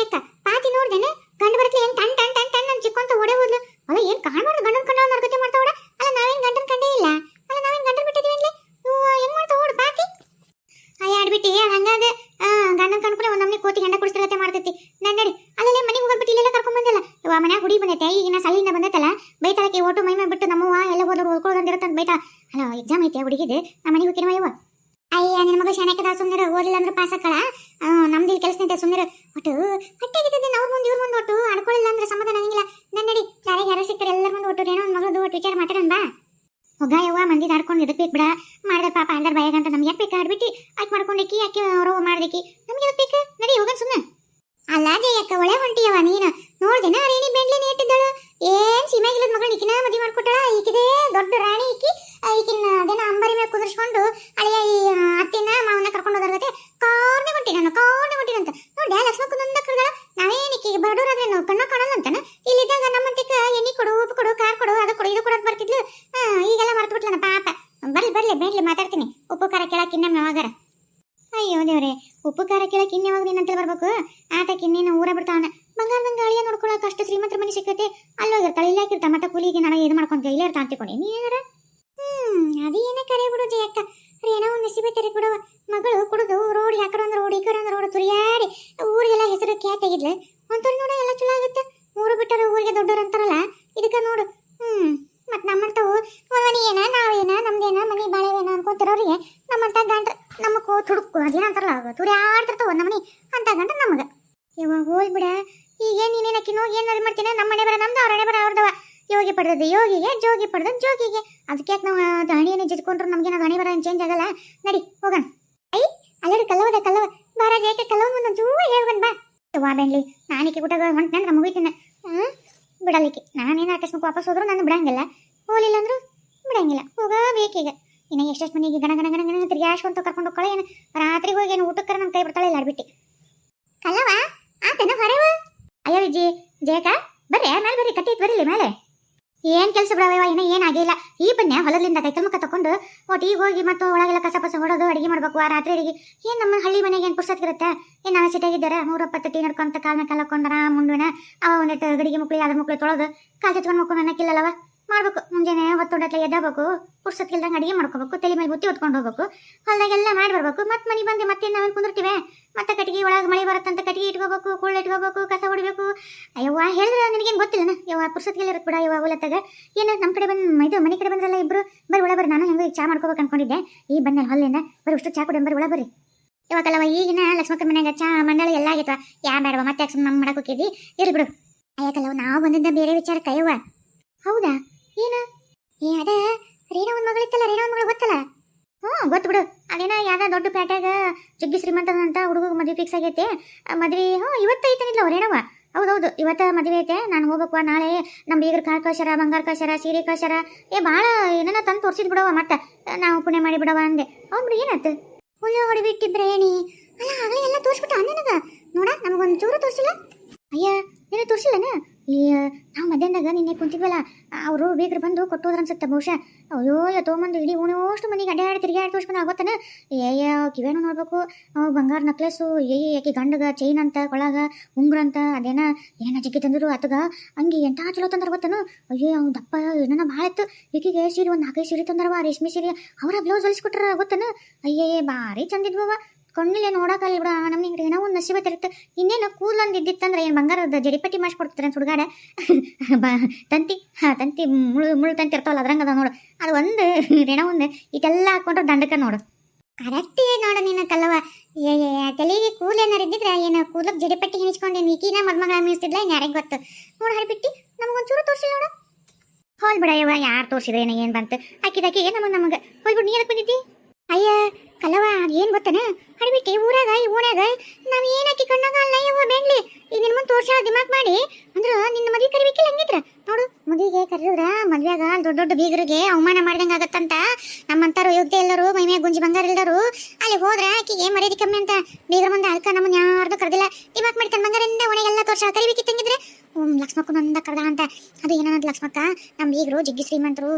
ಅಕ್ಕ ಪಾತಿ ನೋಡ್ದೇನೆ ಗಂಡು ಬರತ್ಲೆ ಏನ್ ಟನ್ ಟನ್ ಟನ್ ಟನ್ ಅಂತ ಚಿಕ್ಕೊಂತ ಓಡೇ ಹೋದ್ಲು. ಅಲ್ಲ ಏನ್ ಕಾಣ್ಬಾರ್ದು ಗಂಡನ ಕಂಡ ನರ್ಗತಿ ಮಾಡ್ತಾವಡ. ಅಲ್ಲ ನಾವೇನ್ ಗಂಡನ ಕಂಡೇ ಇಲ್ಲ. ಅಲ್ಲ ನಾವೇನ್ ಗಂಡನ ಬಿಟ್ಟಿದೀವಿ ಇಲ್ಲಿ. ಹೆಂಗ್ ಮಾಡ್ತಾವ ಓಡ್ ಪಾತಿ. ಅಯ್ಯ ಆಡ್ಬಿಟ್ಟಿ ಹಂಗಾದ ಗಂಡನ ಕಣ್ಕೂಡೆ ಒಂದ್ ನಮ್ನಿ ಕೋತಿ ಗಂಡ ಕುಡಿಸ್ತಿರತ್ತೆ ಮಾಡ್ತೈತಿ. ನಡಿ ಅಲ್ಲೇ ಮನೆಗೆ ಹೋಗ್ಬಿಟ್ಟು ಇಲ್ಲೆಲ್ಲ ಕರ್ಕೊಂಡ್ ಬಂದಿಲ್ಲ. ಮನ್ಯಾಗ ಹುಡಿ ಬಂದೈತೆ ಈಗಿನ ಸಲಿಂದ ಬಂದೈತಲ್ಲ ಬೈತಾಳಕ್ಕೆ ಓಟು ಮೈ ಬಿಟ್ಟು ನಮ್ಮವ್ವ ಎಲ್ಲ ಹೋದ್ರು ಓದ್ಕೊಳ್ಳೋದಂದಿರತ್ತಂತ ಬೈತಾ. ಅಲ್ಲ ಎಕ್ಸಾಮ್ ಐತೆ ಹುಡುಗಿದು ನಮ್ಮ ಮನೆಗೆ ಹೋಗಿನ ಯವ್ವ. ಅಯ್ಯ ನಿನ್ನ ಮಗ ಶಾಣಕ್ಯದ ಸುಮ್ಮನೆ ಓದಿಲ್ಲ ಅಂದ್ರೆ ಪಾಸ್ ಹಾಕಳ. ನಮ್ದು ಇಲ್ಲಿ ಕೆಲಸ ನಿಂತೆ ಸುಮ್ಮನೆ ಒಟ್ಟು ಹೊಟ್ಟೆಗಿದ್ದೆ ಅವ್ರ ಮುಂದೆ ಇವ್ರ ಮುಂದೆ ಒಟ್ಟು ಅಡ್ಕೊಳ್ಳಿಲ್ಲ ಅಂದ್ರೆ ಸಮಾಧಾನ ಆಗಂಗಿಲ್ಲ. ನಡಿ ಯಾರಿಗೆ ಯಾರು ಸಿಗ್ತಾರೆ ಎಲ್ಲರ ಮುಂದೆ ಒಟ್ಟು ಏನೋ ಒಂದು ಮಗದು ಒಟ್ಟು ವಿಚಾರ ಮಾತಾಡೋಣ ಬಾ. ಹೊಗ ಯವ್ವ ಮಂದಿ ಆಡ್ಕೊಂಡು ಎದಕ್ ಬೇಕು ಬಿಡ ಮಾಡ್ದೆ ಪಾಪ ಅಂದರ್ ಬಾಯಾಗಂತ ನಮ್ಗೆ ಯಾಕೆ ಬೇಕು ಆಡ್ಬಿಟ್ಟು ಆಕೆ ಮಾಡ್ಕೊಂಡೇಕಿ ಆಕೆ ಅವರು ಮಾಡ್ದೇಕಿ ನಮ್ಗೆ ಎದಕ್ ಬೇಕು. ನಡಿ ಹೋಗೋಣ ಸುಮ್ಮನೆ. ಅಲ್ಲ ಜಯಕ್ಕ ಒಳ್ಳೆ ಹೊಂಟಿಯವ ನೀನು ನೋಡ್ದೇನ ರೇಣಿ ಬೆಂಡ್ಲಿ ಇಟ್ಟಿದ್ದಳು ಏನ್ ಸೀಮೆಗಿಲ್ಲದ ಮಗಳು ಈಕಿನ ಮದುವೆ ಮಾಡ್ಕೊಟ್ಟಳ. ಈಕಿದೆ ದೊಡ್ಡ ರಾಣಿ ಈಕಿನ ಅದೇನ ಅಂಬರಿ ಮೇಲೆ ಕುದಿಸ್ಕೊಂಡು ಅಳಿಯ ಈ ಅತ್ತಿನ ಮಾವನ್ನ ಕರ್ಕೊಂಡು ಹೋದರ್ಗತೆ ಕಾರ್ನೆ ಹೊಂಟಿನಂತ ನೋಡ್ದೆ ಲಕ್ಷ್ಮಕ್ಕಂದ ಕರ್ದಳ. ನಾವೇನ್ ಈಕಿಗೆ ಬಡೋರಾದ್ರೆ ನಾವು ಕಣ್ಣ ಕಾಣಲ್ಲ ಅಂತಾನ. ಇಲ್ಲಿದ್ದಾಗ ನಮ್ಮಂತಿಕ ಎಣ್ಣೆ ಕೊಡು ಉಪ್ಪು ಕೊಡು ಕಾರ್ ಕೊಡು ಅದು ಕೊಡು ಇದು ಕೊಡೋದು ಬರ್ತಿದ್ಲು. ಈಗೆಲ್ಲ ಮರ್ತು ಬಿಟ್ಲನ ಪಾಪ. ಬರ್ಲಿ ಬೆಂಡ್ಲಿ ಮಾತಾಡ್ತೀನಿ. ಉಪ್ಪು ಖಾರ ಕೇಳಕ್ಕೆ ಇನ್ನೊಮ್ಮೆ ಯಾವಾಗಾರ. ಅಯ್ಯೋ ದೇವ್ರೆ ಉಪ್ಪು ಖಾರ ಕೇಳಕ್ಕೆ ಇನ್ನೆವಾಗ ನೀನಂತ ಬರ್ಬೇಕು. ಆತಕ್ಕೆ ಇನ್ನೇನು ಊರ ಬಿಡ್ತಾವನ ಬಂಗಾರದಂಗ ಅಳಿಯ ನೋಡ್ಕೊಳಕ್ಕೆ ಅಷ್ಟು ಶ್ರೀಮಂತರ ಮನೆ ಸಿಕ್ಕತ್ತೆ. ಅಲ್ಲೋಗಿರ್ತಾಳೆ ಇಲ್ಲ ಹಾಕಿರ್ತಾ ಮತ್ತೆ ಕೂಲಿಗೆ ನಾನು ಇದು ಮಾಡ್ಕೊಂತ ಇಲ್ಲೇ ಇರ್ತಾ ಅಂತಿಕೊಂಡೆ ನೀ ಏನಾರ. ಅದೇನೇ ಕರೆ ಬಿಡು ಜಯಕ್ಕ ಏನೋ ಒಂದು ನಸಿಬೆ ತೆರೆ ಬಿಡುವ. ಮಗಳು ಕುಡಿದು ರೋಡ್ ಯಾಕಡೆ ಅಂದ್ರೆ ರೋಡ್ ಈ ಕಡೆ ಅಂದ್ರೆ ರೋಡ್ ತುರಿಯಾಡಿ ಊರಿಗೆಲ್ಲ ಹೆಸರು ಖ್ಯಾತಿಯಾಗಿದ್ಲು. ಒಂಥರ ನೋಡ ಎಲ್ಲ ಚಲೋ ಆಗುತ್ತೆ. ಊರು ಬಿಟ್ಟರು ಊರಿಗೆ ದೊಡ್ಡವ್ರು ಅಂತಾರಲ್ಲ ಇದಕ್ಕ ನೋಡು. ಮತ್ ನಮ್ಮಂತವು ಏನ ನಾವೇನ ನಮ್ದೇನ ಮನಿ ಬಾಳೆವೇನ ಅನ್ಕೊಂತಿರೋರಿಗೆ ನಮ್ಮಂತ ಗಂಡ ನಮ್ಮ ತುಡುಕು ಅದೇನಂತಾರಲ್ಲ ತುರಿಯಾಡ್ತಿರ್ತಾವ ನಮ್ಮನಿ ಅಂತ ಗಂಡ ನಮಗ. ಇವಾಗ ಹೋಲ್ ಬಿಡ ಈಗೇನ್ ನೀನೇನಕ್ಕಿನೋ ಏನ್ ಅದು ಮಾಡ್ತೀನಿ. ನಮ್ಮ ಮನೆ ಬರ ನಮ್ದು ಅವ್ರ ಮನೆ ಬರ ಅವ್ರದವ. ಯೋಗಿ ಪಡೆದದ್ದು ಯೋಗಿಗೆ ಜೋಗಿ ಪಡೆದದ್ದು ಜೋಗಿಗೆ. ಅದಕ್ಕೆ ಯಾಕೆ ನಾವು ಹಣಿಯನ್ನು ಜಿಟ್ಕೊಂಡ್ರು ನಮ್ಗೇನ ಹಣಿ ಬರ ಚೇಂಜ್ ಆಗಲ್ಲ. ನಡಿ ಹೋಗೋಣ. ಐ ಅಲ್ಲಡಿ ಕಲ್ಲವ ಬಾರ ಜಯಕ್ಕೆ ಕಲ್ಲವ ಮುಂದೆ ಜೂ ಹೇಳ್ಕೊಂಡ್ ಬಾ. ವಾ ಬೆಂಡ್ಲಿ ನಾನಿಕೆ ಊಟಗ ಹೊಂಟ್ ನನ್ಗೆ ಮುಗಿತೀನಿ ಬಿಡಲಿಕ್ಕೆ. ನಾನೇನು ಅಕಸ್ಮಾತ್ ವಾಪಸ್ ಹೋದ್ರು ನಾನು ಬಿಡಂಗಿಲ್ಲ. ಹೋಲಿಲ್ಲ ಅಂದ್ರು ಬಿಡಂಗಿಲ್ಲ. ಹೋಗಬೇಕೀಗ. ಇನ್ನು ಎಷ್ಟೆಷ್ಟು ಮನೆಗೆ ಗಣ ಗಣ ಗಣ ಗಣ ತಿರ್ಗ್ಯಾಶ್ಕೊಂತ ಕರ್ಕೊಂಡು ಹೋಗ್ಕೊಳ್ಳೋ ಏನು ರಾತ್ರಿ ಹೋಗಿ ಏನು ಊಟಕ್ಕರ ನನ್ನ ಕೈ ಬಿಡ್ತಾಳೆ ಇಲ್ಲ ಆಡ್ಬಿಟ್ಟು. ಕಲ್ಲವ ಆತನ ಹೊರವ. ಅಯ್ಯೋ ವಿಜಿ ಜಯಕ ಬರ್ರಿ ಮೇಲೆ ಬರ್ರಿ ಕಟ್ಟಿ ಬರಲಿ ಮೇಲೆ. ಏನ್ ಕೆಲಸ ಬಿಡವ ಏನೋ ಏನಾಗಿಲ್ಲ. ಈ ಬನ್ನಿ ಹೊಲದಿಂದ ಕೈಕಲ್ ಮುಖ ತಕೊಂಡು ಒಟ್ಟು ಈಗ ಹೋಗಿ ಮತ್ತು ಒಳಗೆಲ್ಲ ಕಸ ಪಸ ಹೊಡೋದು ಅಡಿಗೆ ಮಾಡ್ಬೇಕು. ಆ ರಾತ್ರಿ ಅಡಿಗೆ ಏನ್ ನಮ್ಮ ಹಳ್ಳಿ ಮನೆಗೆ ಏನ್ ಪುಸ್ತಕಿರುತ್ತೆ. ಏನ್ ನಾನು ಸಿಟಿಯಾಗಿದ್ದಾರೆ 120 ಟೀ ನಡ್ಕೊಂತ ಕಾಲ ಕಲ್ಕೊಂಡ್ರ ಮುಂಡಿನ ಅವ ಒಂದಿಟ್ಟು ಗಡಿಗೆ ಮುಕ್ಳಿ ಅದ್ರ ಮುಕ್ಳಿ ತೊಳೋದು ಕಾಲ್ ಚಚ್ಕೊಂಡು ಮಕ್ಕೊಂಡು ಅನ್ನಕ್ಕಿಲ್ಲವ ಮಾಡ್ಬೇಕು. ಮುಂಜಾನೆ ಹೊತ್ತೊಂಡತ್ಲೆ ಎದ್ದಬೇಕು ಪುಸ್ತಕಿಲ್ದಂಗೆ ಅಡಿಗೆ ಮಾಡ್ಕೋಬೇಕು. ತಲೆ ಮೇಲೆ ಬುತ್ತಿ ಹೊತ್ಕೊಂಡು ಹೋಗ್ಬೇಕು. ಹೊಲದಾಗೆಲ್ಲ ಮಾಡಿ ಬರ್ಬೇಕು. ಮತ್ತೆ ಮನೆ ಬಂದು ಮತ್ತೆ ನಾವೇನು ಕುಂದಿರ್ತೀವಿ. ಮತ್ತೆ ಕಟ್ಟಿಗೆ ಒಳಗೆ ಮಳೆ ಬರುತ್ತಂತ ಕಟ್ಟಿಗೆ ಇಟ್ಕೋಬೇಕು ಕುಳ್ಳು ಇಟ್ಕೋಬೇಕು ಕಸ ಹೊಡಿಬೇಕು. ಅಯ್ಯವ್ವ ಹೇಳಿದ್ರೆ ನಿನಗೇನು ಗೊತ್ತಿಲ್ಲ ಯವ್ವ ಪುಸ್ತಕಿಲ್ಲ ಇರುತ್ತೆ ಬಿಡ ಯವ್ವ ಹೊಲತ್ತಾಗ ಏನು ನಮ್ಮ ಕಡೆ ಬಂದು ಇದು ಮನೆ ಕಡೆ ಬಂದ್ರಲ್ಲ ಇಬ್ರು ಬರೀ ಒಳ ಬರ್ರಿ. ನಾನು ಹೆಂಗೆ ಚಾ ಮಾಡ್ಕೋಬೇಕು ಅನ್ಕೊಂಡಿದ್ದೆ. ಈ ಬಂದೆ ಹೊಲಿಂದ ಬರೀ ಅಷ್ಟು ಚಾ ಕುಡಿ ಬರೀ ಒಳ ಬರ್ರಿ. ಇವಾಗಲ್ಲವ ಈಗಿನ ಲಕ್ಷ್ಮಕ್ಕನ ಮನೆಯಾಗ ಚಾ ಮಂಡಳಿ ಎಲ್ಲ ಆಗೈತವ. ಯಾ ಬೇಡವ ಮತ್ತೆ ಯಾಕೆ ನಮ್ಮ ಮಾಡಕ್ಕೆ ಹೋಗಿದ್ವಿ ಇರ್ಲಿ ಬಿಡು. ಅಯ್ಯಕಲ್ಲವ ನಾವು ಬಂದಿದ್ದ ಬೇರೆ ವಿಚಾರಕ್ಕೆ ಅಯ್ಯವ್ವ. ಹೌದಾ ಏನ ಅದ ರೇಣಾ ಒಂದು ಮಗಳಿತ್ತಲ್ಲ ರೇಣಾ ಒಂದು ಮಗಳು ಗೊತ್ತಲ್ಲ. ಗೊತ್ತು ಬಿಡು. ಅದೇನ ಯಾವ್ದ ದೊಡ್ಡ ಪೇಟೆಗ ಜಗ್ಗಿ ಶ್ರೀಮಂತದಂತ ಹುಡುಗ ಮದುವೆ ಫಿಕ್ಸ್ ಆಗೈತೆ. ಮದುವೆ ಇವತ್ತೈತನಿಲ್ಲ ರೇಣವ. ಹೌದೌದು ಇವತ್ತ ಮದುವೆ ಐತೆ. ನಾನು ಹೋಗ್ಬೇಕು ನಾಳೆ ನಮ್ಮ ಬೀಗರ ಕಾಳು ಕಳ್ಸಾರ ಬಂಗಾರ ಕಳ್ಸಾರ ಸೀರೆ ಕಳ್ಸಾರ ಭಾಳ ಏನೇನ ತಂದು ತೋರಿಸಿದ್ ಬಿಡವ. ಮತ್ತೆ ನಾವು ಪುಣ್ಯ ಮಾಡಿ ಬಿಡವ ಅಂದೆ. ಅವ್ನು ಬಿಡು ಏನಾಯ್ತು ಹುಲ್ಲು ಹೊಡಿಬಿಟ್ಟಿದ್ರೆ ಏನಿ ಅಲ್ಲ ಆಗಲೇ ಎಲ್ಲ ತೋರಿಸ್ಬಿಟ್ಟ ಅನ್ನನಗ ನೋಡ ನಮಗೊಂದು ಚೂರು ತೋರಿಸಿಲ್ಲ. ಅಯ್ಯ ನೀನು ತೋರಿಸಿಲ್ಲನ. ಈ ನಾವು ಮಧ್ಯಾಹ್ನದಾಗ ನಿನ್ನೆ ಕುಂತಿದ್ವಲ್ಲ ಅವರು ಬೀಗರು ಬಂದು ಕೊಟ್ಟೋದ್ರ ಅನ್ಸುತ್ತೆ ಬಹುಶಃ. ಅಯ್ಯೋ ತೊಗೊಂಬಂದು ಇಡೀ ಉಣೋಷ್ಟು ಮನೆಗೆ ಅಡ್ಡಾಡಿ ತಿರುಗಾಡಿ ತೋರಿಸ್ಕೊಂಡು ಆಗೋತ್ತಾನ. ಕಿವೇನು ನೋಡ್ಬೇಕು ಬಂಗಾರ ನಕ್ಲೆಸ್ಸು ಆಕೆ ಗಂಡಗ ಚೈನ್ ಅಂತ ಕೊಳಗ ಉಂಗ್ರ ಅಂತ ಅದೇನ ಏನ ಜಗ್ಗಿ ತಂದರು ಆತಗ ಹಂಗೆ ಎಂಟ ಚಲೋ ತಂದ್ರ ಗೊತ್ತನು. ಅಯ್ಯೋ ಅವ್ನು ದಪ್ಪ ಏನ ಭಾಳ ಇತ್ತು. ಈಕೆಗೆ ಸೀರೆ ಒಂದು 4-5 ಸೀರೆ ತಂದರವ ರೇಷ್ಮೆ ಸೀರೆ ಅವರ ಬ್ಲೌಸ್ ಹೊಲಿಸ್ಕೊಟ್ರ ಗೊತ್ತನು. ಅಯ್ಯೇ ಭಾರಿ ಚಂದಿದ್ವವ ಕೊಂಡ್ಲೆ ನೋಡಕಲ್ಲ ಬಿಡ. ನಮ್ಗೆ ಏನೋ ಒಂದು ನಸಿಬೆ ತಿರುತ್ತ. ಇನ್ನೇನು ಕೂದಲೊಂದು ಇದ್ದಿತ್ತಂದ್ರೆ ಏನು ಬಂಗಾರದ ಜಡಿಪಟ್ಟಿ ಮಾಡಿಸ್ಕೊಡ್ತಾರೆ ಸುಡುಗಾಡೆ ತಂತಿ ತಂತಿ ಮುಳ್ಳು ತಂತಿ ಇರ್ತಾವಲ್ಲ ಅದ್ರಂಗ ಅದ ನೋಡು. ಅದು ಒಂದು ಏನೋ ಒಂದು ಇದೆಲ್ಲ ಹಾಕೊಂಡ್ರೆ ದಂಡಕ ನೋಡು. ಕರೆಕ್ಟ್ ನೋಡು ನೀನು ಕಲ್ಲವ. ತಲೆಗೆ ಕೂದಲು ಏನಾರು ಇದ್ದಿದ್ರೆ ಏನು ಕೂದಲಕ್ಕೆ ಜಡಿಪಟ್ಟಿ ಹೆಣಿಸ್ಕೊಂಡು ಈಕಿನ ಮದ್ಮಗಳ ಮೀಸ್ತಿದ್ಲ ಇನ್ನು ಯಾರಿಗೆ ಗೊತ್ತು ನೋಡು. ಹರಿಬಿಟ್ಟು ನಮಗೊಂಚೂರು ತೋರಿಸಿಲ್ಲ ನೋಡು. ಹೋಲ್ ಬಿಡ ಯವ್ವ ಯಾರು ತೋರಿಸಿದ್ರೆ ಏನು ಬಂತು ಅಕ್ಕಿದಾಕಿಗೆ ನಮಗೆ ಹೋಗ್ಬಿಟ್ಟು ನೀ ಅದಕ್ಕೆ ಬಂದಿದ್ದಿ. ಅಯ್ಯ ಕಲ್ಲವ ಏನು ಗೊತ್ತನ ಹಡಿಬಿಟ್ಟು ಊರಾಗ ಈ ಓಣ್ಯಾಗ ನಾವು ಏನಕ್ಕಿ ಕಣ್ಣಾಗ ಅಲ್ಲ ಯವ್ವ ಬೆಂಗ್ಲಿ ಈಗ ನಿನ್ನ ಮುಂದೆ ತೋರ್ಸ ದಿಮಾಕ್ ಮಾಡಿ ಅಂದ್ರೆ ನಿನ್ನ ಮದುವೆ ಕರಿಬೇಕಿಲ್ಲ ಹಂಗಿದ್ರ ನೋಡು. ಮದುವೆಗೆ ಕರೆದ್ರ ಮದ್ವೆಗ ದೊಡ್ಡ ದೊಡ್ಡ ಬೀಗರಿಗೆ ಅವಮಾನ ಮಾಡ್ದಂಗೆ ಆಗತ್ತಂತ. ನಮ್ಮಂತಾರು ಯೋಗ್ಯ ಎಲ್ಲರೂ ಮೈಮೆ ಗುಂಜಿ ಬಂಗಾರ ಇಲ್ದರು ಅಲ್ಲಿ ಹೋದ್ರೆ ಆಕಿಗೆ ಮರ್ಯಾದೆ ಕಮ್ಮಿ ಅಂತ ಬೀಗರ ಮುಂದೆ ಅದಕ್ಕೆ ನಮ್ಮನ್ನ ಯಾರ್ದು ಕರೆದಿಲ್ಲ. ದಿಮಾಕ್ ಮಾಡಿ ತನ್ನ ಬಂಗಾರದಿಂದ ಓಣೆಗೆಲ್ಲ ತೋರ್ಸ ಕರಿಬೇಕಿತ್ತಂಗಿದ್ರೆ ಲಕ್ಷ್ಮಕ್ಕನ ಒಂದ ಕರ್ದ ಅಂತ. ಅದು ಏನನ್ನೋದು ಲಕ್ಷ್ಮಕ್ಕ, ನಮ್ಮ ಬೀಗರು ಜಿಗ್ಗಿ ಶ್ರೀಮಂತರು,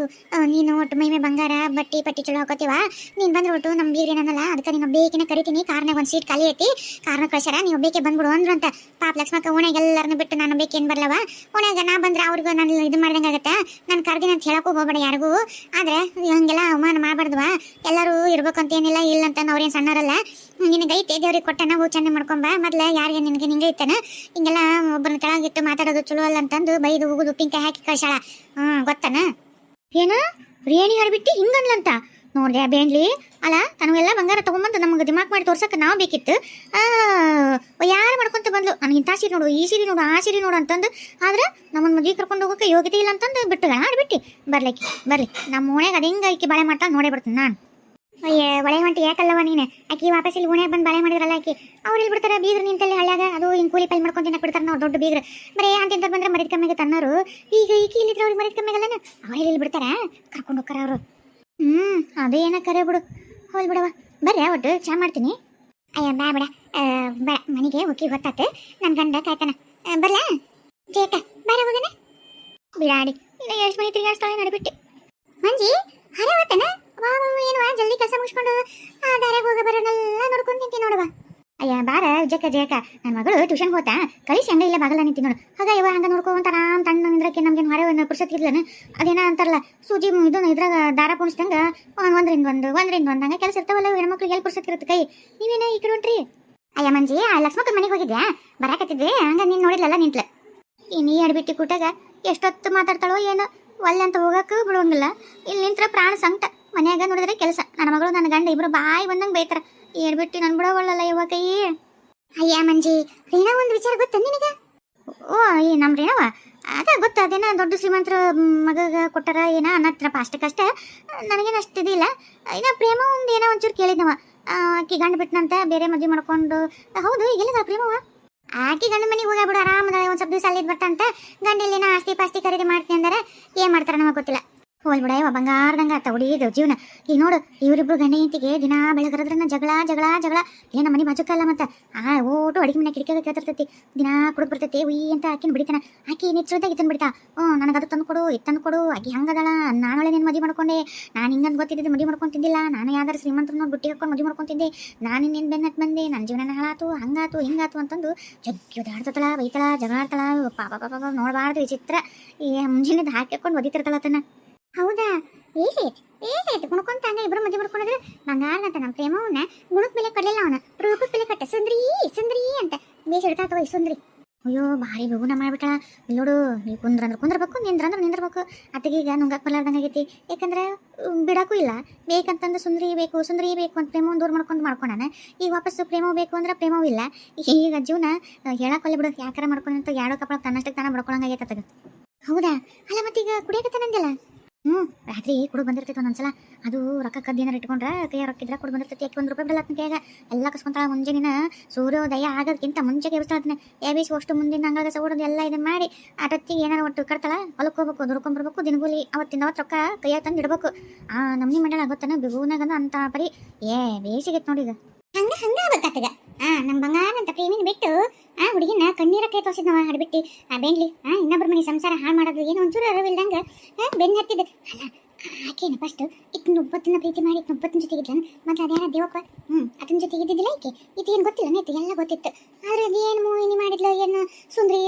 ನೀನು ಒಟ್ಟು ಮೈಮೆ ಬಂಗಾರ ಬಟ್ಟಿ ಪಟ್ಟಿ ಚಲೋ ಹಾಕೋತೀವ, ನೀನು ಬಂದ್ರೆ ಒಟ್ಟು ನಮ್ಮ ಬೀಗ್ರು ಏನನ್ನಲ್ಲ, ಅದಕ್ಕೆ ನೀನು ಬೇಕಿನ ಕರಿತೀನಿ, ಕಾರ್ನಾಗ ಒಂದು ಸೀಟ್ ಖಾಲಿ ಐತಿ, ಕಾರ್ನ ಕಳ್ಸಾರ, ನೀವು ಬೇಕೆ ಬಂದ್ಬಿಡು ಅಂದ್ರು ಅಂತ. ಪಾಪ ಲಕ್ಷ್ಮಕ್ಕ ಓಣ್ಯಾಗ ಎಲ್ಲರನ್ನ ಬಿಟ್ಟು ನಾನು ಬೇಕೇನು ಬರಲವ, ಓಣ್ಯಾಗ ನಾ ಬಂದ್ರೆ ಅವ್ರಿಗೂ ನಾನು ಇದು ಮಾಡ್ದಂಗೆ ಆಗುತ್ತೆ, ನಾನು ಕರ್ದಿನ ಅಂತ ಹೇಳಕ್ಕೂ ಹೋಗ್ಬೇಡ ಯಾರಿಗೂ, ಆದರೆ ಹಂಗೆಲ್ಲ ಅವಮಾನ ಮಾಡಬಾರ್ದವ, ಎಲ್ಲರೂ ಇರ್ಬೇಕಂತ ಏನಿಲ್ಲ, ಇಲ್ಲ ಅಂತ ಅವ್ರೇನು ಸಣ್ಣರಲ್ಲ, ನಿನಗೈತೆ ದೇವ್ರಿಗೆ ಕೊಟ್ಟ ನಾವು ಚೆಂದ ಮಾಡ್ಕೊಂಬ, ಮೊದಲು ಯಾರಿಗೆ ನಿನಗೆ ಐತನ ಹಿಂಗೆಲ್ಲ ಒಬ್ಬರನ್ನ ಕೆಳಗಿಟ್ಟು ಮಾತಾಡೋದು ಚಲೋ ಅಲ್ಲ ಅಂತಂದು ಬೈದು ಹೋಗುದು ಉಪ್ಪಿನಕಾಯಿ ಹಾಕಿ ಕಳ್ಸಾಳ. ಗೊತ್ತನ ಏನ ರೇಣಿ ಹರಿಬಿಟ್ಟು ಹಿಂಗನ್ಲಂತ ನೋಡ್ದೆ ಬೇಂಡ್ಲಿ ಅಲ್ಲ, ತನಗೆಲ್ಲ ಬಂಗಾರ ತಗೊಂಬಂದು ನಮಗೆ ದಿಮಾಕ್ ಮಾಡಿ ತೋರ್ಸಕ್ಕೆ ನಾವು ಬೇಕಿತ್ತು. ಯಾರು ಮಾಡ್ಕೊಂತ ಬಂದ್ಲು, ನನಗೆ ಇಂಥ ಸೀರೆ ನೋಡು, ಈ ಸೀರೆ ನೋಡು, ಆ ಸೀರೆ ನೋಡು ಅಂತಂದು, ಆದ್ರೆ ನಮ್ಮನ್ನು ಮದುವೆ ಕರ್ಕೊಂಡು ಹೋಗೋಕೆ ಯೋಗ್ಯತೆ ಇಲ್ಲ ಅಂತಂದು ಬಿಟ್ಟು ಆಡ್ಬಿಟ್ಟು ಬರ್ಲಿ ನಮ್ಮ ಓಣ್ಯಾಗ ಅದು ಹಿಂಗೆ ಆಕಿ ಬಾಳೆ ಮಾಡ್ತಾ ನೋಡೇ ಬಿಡ್ತೀನಿ ನಾನು. ಅಯ್ಯ ಒಳೆ ಹೊಂಟಿ ಯಾಕಲ್ಲವ ನೀನು, ಆಕಿ ವಾಪಸ್ ಇಲ್ಲಿ ಓಣ್ಯಾಗ ಬಂದು ಬಾಳೆ ಮಾಡಿದ್ರಲ್ಲ ಆಕಿ, ಅವ್ರು ಇಲ್ಲಿ ಬಿಡ್ತಾರೆ ಬೀಗ್ರು ನಿಂತಲ್ಲಿ ಹಳ್ಯಾಗ, ಅದು ಹಿಂಗೆ ಕೂಲಿ ಪೈಲ್ ಮಾಡ್ಕೊಂಡು ತಿನ್ನಕ್ಕೆ ಬಿಡ್ತಾರೆ ನಾವು ದೊಡ್ಡ ಬೀಗ್ರು, ಬರೀ ಅಂತಿಂತ ಬಂದ್ರೆ ಮರಿದ ಕಮ್ಮಿಗೆ ತನ್ನೋರು, ಈಗ ಈಕಿ ಇಲ್ಲಿದ್ರೆ ಅವ್ರಿಗೆ ಮರಿದ ಕಮ್ಮಿಗಲ್ಲನ, ಅವ್ರು ಇಲ್ಲಿ ಬಿಡ್ತಾರ ಕರ್ಕೊಂಡು ಹೋಗ್ತಾರ ಅವರು. ಅದೇನ ಕರೆ ಬಿಡು, ಹೋಲ್ ಬಿಡವ, ಬರ್ರಿ ಒಟ್ಟು ಚಾ ಮಾಡ್ತೀನಿ. ಅಯ್ಯ ಬೇಡ ಮನೆಗೆ ಹೋಗಿ ಹೊತ್ತಾತು, ನನ್ನ ಗಂಡ ಕಾಯ್ತಾನ, ಬರ್ಲಾ ಜೇಕ ಬಾರ ಹೋಗನ ಬಿಡಾಡಿ, ಇನ್ನು ಎಷ್ಟು ಮನೆ ತಿರುಗಾಡ್ತಾಳೆ ನಡಿಬಿಟ್ಟು. ಮಂಜಿ ಹರ ಹೊತ್ತಾನ ಏನು ಜಲ್ದಿ ಕೆಲಸ ಮುಗಿಸ್ಕೊಂಡು ದಾರ್ಯಾಗ ಹೋಗ ಬರೋನೆಲ್ಲ ನೋಡ್ಕೊಂಡು ನಿಂತೀನಿ ನೋಡುವ. ಅಯ್ಯ ಬಾರ ಜಕ್ಕ ನನ್ನ ಮಗಳು ಟ್ಯೂಷನ್ಗೆ ಹೋತಾ, ಕಳಿಸಿ ಹಂಗ ಇಲ್ಲ ಬಾಗಲ್ಲ ನಿಂತಿ ನೋಡು, ಹಾಗ ಇವ ಹಂಗ ನೋಡ್ಕೊಂತ ಆರಾಮ್ ತಣ್ಣ ನಿಂದ್ರಕ್ಕೆ ನಮ್ಗೇನು ಹೊರ ಪುರ್ಸತ್ ಇರ್ಲನ, ಅದೇನ ಅಂತಾರಲ್ಲ ಸೂಜಿ ಇದು ಇದ್ರಾಗ ದಾರ ಪುಣಿಸ್ದಂಗ ಒಂದ್ರಿಂದ ಒಂದು ಹಂಗ ಕೆಲಸ ಇರ್ತಾವಲ್ಲ ಹೆಣ್ಮಕ್ಳಿಗೆ ಎಲ್ಲಿ ಪುರ್ಸತ್ ಇರುತ್ತೆ ಕೈ. ನೀವೇನ ಈ ಕಡೆ ಹೊಂಟ್ರಿ? ಅಯ್ಯ ಮಂಜಿ ಆ ಲಕ್ಷ್ಮಕ್ಕನ ಮನೆಗೆ ಹೋಗಿದ್ಯಾ, ಬರಾಕತ್ತಿದ್ವಿ ಹಂಗ ನೀನು ನೋಡಿದ್ಲಲ್ಲ ನಿಂತ್ಲ, ನೀ ಅಡ್ಬಿಟ್ಟು ಕೂಟಾಗ ಎಷ್ಟೊತ್ತು ಮಾತಾಡ್ತಾಳೋ ಏನೋ, ಒಲ್ಲೆ ಅಂತ ಹೋಗಕ್ಕೆ ಬಿಡೋಂಗಿಲ್ಲ, ಇಲ್ಲಿ ನಿಂತ್ರ ಪ್ರಾಣ ಸಂಕಟ, ಮನ್ಯಾಗ ನೋಡಿದ್ರೆ ಕೆಲಸ, ನನ್ನ ಮಗಳು ನನ್ನ ಗಂಡ ಇಬ್ರು ಬಾಯಿ ಬಂದಂಗೆ ಬೈತಾರ, ಹೇಳ್ಬಿಟ್ಟು ನನ್ ಬಿಡೋವಲ್ಲ ಇವ ಕೈ. ಅಯ್ಯ ಮಂಜಿ ರೇಣಾ ಒಂದು ವಿಚಾರ ಗೊತ್ತ ನಿನಗ? ಓ ನಮ್ಮ ರೇಣವ ಅದ ಗೊತ್ತ, ಅದೇನ ದೊಡ್ಡ ಶ್ರೀಮಂತರ ಮಗಗ ಕೊಟ್ಟಾರ ಏನ ಅನ್ನತ್ರಪ್ಪ, ಅಷ್ಟಕ್ಕಷ್ಟ ನನಗೇನು ಅಷ್ಟು ಇದಿಲ್ಲ. ಇನ್ನ ಪ್ರೇಮ ಒಂದು ಏನೋ ಒಂಚೂರು ಕೇಳಿದ್ನವ, ಆಕಿ ಗಂಡ ಬಿಟ್ಟನಂತ ಬೇರೆ ಮದುವೆ ಮಾಡ್ಕೊಂಡು. ಹೌದು ಈಗೆಲ್ಲದ ಪ್ರೇಮವ? ಆಕಿ ಗಂಡ ಮನೆಗೆ ಹೋಗ್ಬಿಡು ಆರಾಮದ, ಒಂದು ಸ್ವಲ್ಪ ದಿವಸ ಅಲ್ಲಿದ್ದು ಬರ್ತಂತ, ಗಂಡ ಎಲ್ಲಿನ ಆಸ್ತಿ ಪಾಸ್ತಿ ಖರೀದಿ ಮಾಡ್ತೀನಿ ಅಂದ್ರೆ ಏನು ಮಾಡ್ತಾರ ನಮಗೆ ಗೊತ್ತಿಲ್ಲ. ಹೋಲ್ ಬಿಡ ಇವ ಬಂಗಾರದಂಗ ತಗೊಡಿದು ಜೀವನ. ಈಗ ನೋಡು ಇವರಿಬ್ರು ಗಂಡ ಹೆಂಡತಿಗೆ ದಿನ ಬೆಳಗರದ್ರನ್ನ ಜಗಳ ಇಲ್ಲ ನಮ್ಮ ಮನೆ ಬಾಜುಕಲ್ಲ ಮತ್ತೆ ಓಟು ಅಡಿಗೆ ಮನೆ ಕಿಟಕಿಯಾಗ ಕೇಳ್ತಿರ್ತೈತಿ, ದಿನ ಕುಡಿದು ಬರ್ತೈತಿ ಉಯ್ ಅಂತ ಆಕಿನ ಬಿಡಿತಾನ, ಆಕಿ ನಿಚ್ಚದಾಗ ಇದನ್ನು ಬಿಡ್ತಾ, ನನಗೆ ಅದು ತಂದು ಕೊಡು ಇದು ತಂದು ಕೊಡು, ಆಕಿ ಹಂಗದಳ, ನಾನೊಳೆ ನೀನು ಮದುವೆ ಮಾಡ್ಕೊಂಡೆ, ನಾನು ಹಿಂಗಂದು ಗೊತ್ತಿದ್ದೆ ಮದುವೆ ಮಾಡ್ಕೊಂತಿದ್ದಿಲ್ಲ, ನಾನು ಯಾವ್ದಾರು ಶ್ರೀಮಂತರು ನೋಡಿ ಬುಟ್ಟಿ ಹಾಕೊಂಡು ಮದುವೆ ಮಾಡ್ಕೊಂತಿದ್ದೆ, ನಾನು ನಿನ್ನ ಬೆನ್ನಟ್ಟು ಬಂದೆ, ನನ್ನ ಜೀವನ ಹಾಳಾತು ಹಂಗಾತು ಹಿಂಗಾತು ಅಂತಂದು ಜಗ್ಗಿದಾಡ್ತಳ ಬೈತಳ ಜಗಳಾಡ್ತಳ, ಪಾಪ ನೋಡಬಾರ್ದು ವಿಚಿತ್ರ, ಈ ಮುಂಜಾನೆ ಹಾಕಿಕೊಂಡು ಒದಿತಿರ್ತಾಳ ತನ್ನ. ಹೌದಾ ಏಸೈತ್ ಕುಣ್ಕೊಂತ ಹಂಗ ಇಬ್ರು ಮದುವೆ ಮಾಡ್ಕೊಂಡ್ರೆ ಬಂಗಾರದಂತ ನಮ್ಮ ಪ್ರೇಮವನ್ನ ಗುಣಕ್ ಬೆಲೆ ಕೊಡಲಿಲ್ಲ, ಅವನ ರೂಪಕ್ ಬೆಲೆ ಕೊಟ್ಟ, ಸುಂದ್ರಿ ಅಂತ ಬೇಸ್ ಇಡ್ತಾ ತಗೋ ಸುಂದ್ರಿ. ಅಯ್ಯೋ ಭಾರಿ ಬೆಗುನ ಮಾಡ್ಬಿಟ್ಟ, ನೋಡು ನೀವು ಕುಂದ್ರಬೇಕು ನಿಂದ್ರಬೇಕು, ಅತ್ತಿಗೀಗ ನುಂಗಕ್ಕೆ ಬರಲಾರ್ದಂಗೆ ಆಗೈತಿ, ಯಾಕಂದ್ರೆ ಬಿಡಕ್ಕೂ ಇಲ್ಲ, ಬೇಕಂತಂದ್ರೆ ಸುಂದ್ರಿ ಬೇಕು ಅಂತ ಪ್ರೇಮವನ್ನು ದೂರ ಮಾಡ್ಕೊಂಡಾನ, ಈಗ ವಾಪಸ್ಸು ಪ್ರೇಮ ಬೇಕು ಅಂದ್ರೆ ಪ್ರೇಮವೂ ಇಲ್ಲ, ಈಗ ಜೀವನ ಹೇಳಕ್ಕೊಲ್ಲ ಬಿಡು, ಯಾಕಾರ ಮಾಡ್ಕೊಂಡಂತ ಯಾಡೋ ಕಪ್ಪಳ ತನ್ನಷ್ಟಕ್ಕೆ ತಾನ ಬಡ್ಕೊಳಂಗಾಗೈತಗ. ಹೌದಾ ಅಲ್ಲ ಮತ್ತೀಗ ಕುಡಿಯಕತ್ತಾನಂದಿಲ್ಲ? ರಾತ್ರಿ ಕುಡು ಬಂದಿರ್ತೈತೆ ಒಂದೊಂದ್ಸಲ, ಅದು ರೊಕ್ಕ ಕದ್ದು ಏನಾರು ಇಟ್ಕೊಂಡ್ರೆ ಕೈಯ ರೊಕ್ಕಿದ್ರೆ ಕುಡು ಬಂದಿರ್ತೈತಿ, ಯಾಕೆ ₹1 ಬಿಡಲ್ಲ ಅಂತ ಕೈಯಾಗ ಎಲ್ಲ ಕಸ್ಕೊಂತಾಳ, ಮುಂಜಾನಿನ ಸೂರ್ಯೋದಯ ಆಗೋದಕ್ಕಿಂತ ಮುಂಚೆಗೆ ಎಬ್ಬಿಸ್ತಾಳದನ್ನ, ಎಬ್ಬಿಸಿ ಅಷ್ಟು ಮುಂದಿನ ಅಂಗಳಗ ಸೌಡೋದು ಎಲ್ಲ ಇದನ್ನ ಮಾಡಿ ಆಟೊತ್ತಿಗೆ ಏನಾರು ಒಟ್ಟು ಕಟ್ತಾಳ, ಹೊಲಕ್ಕೆ ಹೋಗ್ಬೇಕು ದುಡ್ಕೊಂಬರ್ಬೇಕು, ದಿನಗೂಲಿ ಅವತ್ತಿಂದ ರೊಕ್ಕ ಕೈಯಾಗ ತಂದು ಇಡ್ಬೇಕು. ನಮ್ನಿ ಮಂಡಳ ಗೊತ್ತಾನ ಬಿಗುನಾಗಂದು ಅಂತ ಪರಿ ಬೇಸಿಗೆತ್ ನೋಡಿ. ಈಗ ಹಂಗ ಆಗ್ಬೇಕಾತಗ ನಮ್ಮ ಬಂಗಾರ ಅಂತ ಪ್ರೇಮಿನ ಬಿಟ್ಟು ಹುಡುಗಿನ ಕಣ್ಣೀರ ಕೈ ತೋರಿಸಿದ್ ನಾವು ಹಾಡ್ಬಿಟ್ಟು ಬೇಂಡ್ಲಿ ಇನ್ನೊಬ್ಬರ ಮನೆ ಸಂಸಾರ ಹಾಳು ಮಾಡೋದು ಏನೋ ಒಂಚೂರು ಅರಿವಿಲ್ದಂಗೆ ಬೆನ್ನು ಹತ್ತಿದ್ದು ಅಲ್ಲ. ಆಕೆನ ಫಸ್ಟ್ ಒಬ್ಬತ್ತನ್ನ ಪ್ರೀತಿ ಮಾಡಿ ಒಬ್ಬತ್ತಿನ ಜೊತೆಗಿದ್ಲ, ಮತ್ತೆ ಅದ್ಯಾರ ದೇವಪ್ಪ ಅದನ್ನ ಜೊತೆಗೆ ಇದ್ದಿದ್ದಿಲ್ಲ ಈಕೆ, ಏನು ಗೊತ್ತಿಲ್ಲ ನೈತಿ ಎಲ್ಲ ಗೊತ್ತಿತ್ತು, ಆದ್ರೆ ಅದೇನು ಮೋಹಿನಿ ಮಾಡಿದ್ಲು ಏನು ಸುಂದ್ರಿ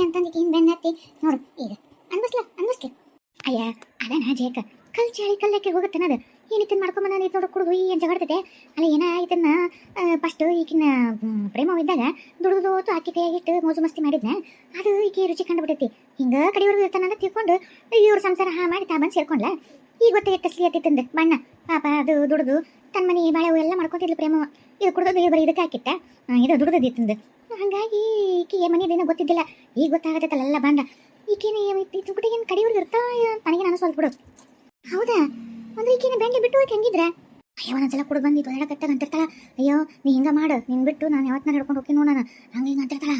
ಅಂತಂದು ಏನು ಬೆನ್ನು ಹತ್ತಿ ನೋಡು ಈಗ ಅನ್ಬಸ್ಲಿ. ಅಯ್ಯ ಅದನ್ನ ಜೇಕ ಕಲ್ಲಕ್ಕೆ ಹೋಗುತ್ತೇನದು, ಏನಿತ್ತನ್ನು ಮಾಡ್ಕೊಂಬಂದ ನೋಡು ಕುಡುದು ಏನು ಜಗಾಡ್ತೈತೆ ಅಲ್ಲ, ಏನ ಇದನ್ನ ಫಸ್ಟ್ ಈಗಿನ ಪ್ರೇಮವಿದ್ದಾಗ ದುಡಿದೋತು ಆಕಿ ಕೈಯಾಗಿಟ್ಟು ಮೋಜು ಮಸ್ತಿ ಮಾಡಿದ್ನ, ಅದು ಈಕೆ ರುಚಿ ಕಂಡುಬಿಟ್ಟೈತಿ, ಹಿಂಗೆ ಕಡೆಯವ್ರಿಗೆ ಇರ್ತಾನಂತ ತಿಳ್ಕೊಂಡು ಇವ್ರ ಸಂಸಾರ ಮಾಡಿ ತಾ ಬಂದು ಸೇರ್ಕೊಂಡ್ಲ, ಈಗ ಗೊತ್ತಾಗಿತ್ತು ಅಸ್ಲಿ ಹತ್ತಿತ್ತಂದು ಬಣ್ಣ ಪಾಪ, ಅದು ದುಡಿದು ತನ್ನ ಮನೆ ಬಾಳೆವು ಎಲ್ಲ ಮಾಡ್ಕೊತಿದ್ಲು ಪ್ರೇಮ, ಇದು ಕುಡ್ದು ಬರೀ ಇದಕ್ಕೆ ಹಾಕಿತ್ತ, ಇದು ದುಡ್ದದಿತ್ತಂದು, ಹಾಗಾಗಿ ಈಕೆಗೆ ಮನೆಯದೇನೋ ಗೊತ್ತಿದ್ದಿಲ್ಲ, ಈಗ ಗೊತ್ತಾಗತ್ತಲ್ಲ ಬಂಡ, ಈಕೇನು ಏನು ಕಡೆಯವ್ರಿಗೆ ಇರ್ತಾ ನನಗೆ ನಾನು ಸ್ವಲ್ಪ ಬಿಡು. ಹೌದಾ ಅಂದ್ರೆ ಈಗೇನು ಬೆಂಡಿ ಬಿಟ್ಟು ಹೋಗಿ ಹೆಂಗಿದ್ರ? ಅಯ್ಯೋ ಒಂದೊಂದ್ಸಲ ಕುಡ್ ಬಂದು ತೊಳೆಡ ಕಟ್ಟಾಗ ಅಂತಿರ್ತಾಳ, ಅಯ್ಯೋ ನೀ ಹಿಂಗ ಮಾಡು ನಿನ್ ಬಿಟ್ಟು ನಾನು ಯಾವತ್ತು ನಾನು ಹಿಡ್ಕೊಂಡು ಹೋಗಿ ನೋಡೋಣ ಹಂಗೆ ಹಿಂಗೆ ಅಂತಿರ್ತಾಳ.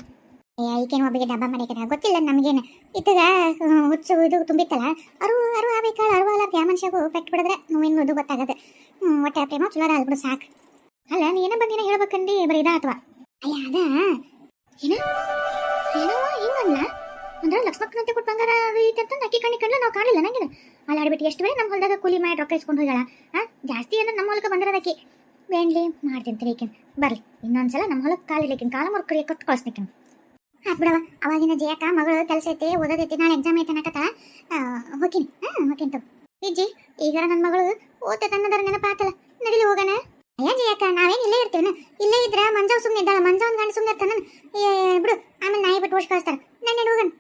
ಈಗೇನು ಒಬ್ಬರಿಗೆ ಡಬ್ಬ ಮಾಡಿಕದ ಗೊತ್ತಿಲ್ಲ ನಮಗೇನು, ಇತ್ತಗ ಹುಚ್ಚು ಇದು ತುಂಬಿತ್ತಲ್ಲ, ಅರು ಆಗ್ಬೇಕಾಳ ಅಲ್ಲ ಯಾವ ಮನುಷ್ಯಗೂ ಪೆಟ್ಟು ಬಿಡಿದ್ರೆ ನೋವೇನು ಇದು ಗೊತ್ತಾಗತ್ತೆ. ಒಟ್ಟೆ ಪ್ರೇಮ ಚಲೋ ಅಲ್ಲ ಬಿಡು ಸಾಕು. ಅಲ್ಲ ನೀ ಏನೋ ಬಂದಿನ ಹೇಳ್ಬೇಕಂದು ಬರೀ ಇದ ಅಥವಾ ಅಯ್ಯ ಅದ ಏನೋ ಹಿಂಗಲ್ಲ ಅಕಸ್ಮಾತ್ ಕೊಟ್ಟು ಬಂಗಾರ ಅದು ಐತೆ ಅಂತ ಅಕ್ಕಿ ಕಣ್ಣು ನಾವು ಕಾಣಲಿಲ್ಲ ನಂಗೆ ಅಲ್ಲಿ ಆಡ್ಬಿಟ್ಟು ಎಷ್ಟು ಬೇರೆ ನಮ್ಮ ಹೊಲದಾಗ ಕೂಲಿ ಮಾಡಿ ರೊಕ್ಕ ಇಸ್ಕೊಂಡು ಹೋಗ್ಯಾಳ ಜಾಸ್ತಿ ಅಂದ್ರೆ ನಮ್ಮ ಹೊಲಕ್ಕೆ ಬಂದಿರೋದಕ್ಕಿ ಬೇಡ್ಲಿ ಮಾಡ್ತೀನಿ ತರೀಕಿನ್ ಬರ್ಲಿ ಇನ್ನೊಂದ್ಸಲ ನಮ್ಮ ಹೊಲಕ್ಕೆ ಕಾಲಿಲಿಕ್ಕಿನ ಕಾಲ ಮುರ್ಕರಿ ಕೊಟ್ಟು ಕಳಿಸ್ನಿಕ್ಕಿನ ಬಿಡವ ಅವಾಗಿನ ಜಯಕ್ಕ ಮಗಳು ಕೆಲಸ ಐತಿ ಓದೋದೈತಿ ನಾಳೆ ಎಕ್ಸಾಮ್ ಐತೆ ಅನ್ನಕತ್ತ ಹೋಗಿನಿ ಹೋಗಿನಿ ತಗೋ ಈಜಿ ಈಗ ನನ್ನ ಮಗಳು ಓದ್ತೈತೆ ಅನ್ನೋದರ ನೆನಪಾತಲ್ಲ ನಡಿಲಿ ಹೋಗೋಣ ಅಯ್ಯ ಜಯಕ್ಕ ನಾವೇನು ಇಲ್ಲೇ ಇರ್ತೇವೆ ಇಲ್ಲೇ ಇದ್ರೆ ಮಂಜಾವ್ ಸುಮ್ಮನೆ ಇದ್ದಾಳ ಮಂಜಾವ್ ಗಂಡು ಸುಮ್ಮನೆ ಇರ್ತಾನ ಬಿಡು ಆಮೇಲೆ ನಾಯಿ ಬಿಟ್ಟು ಓಡಿಸ್ ಕಳಿಸ್ತಾರೆ ನನ್ನ ಹೋಗೋಣ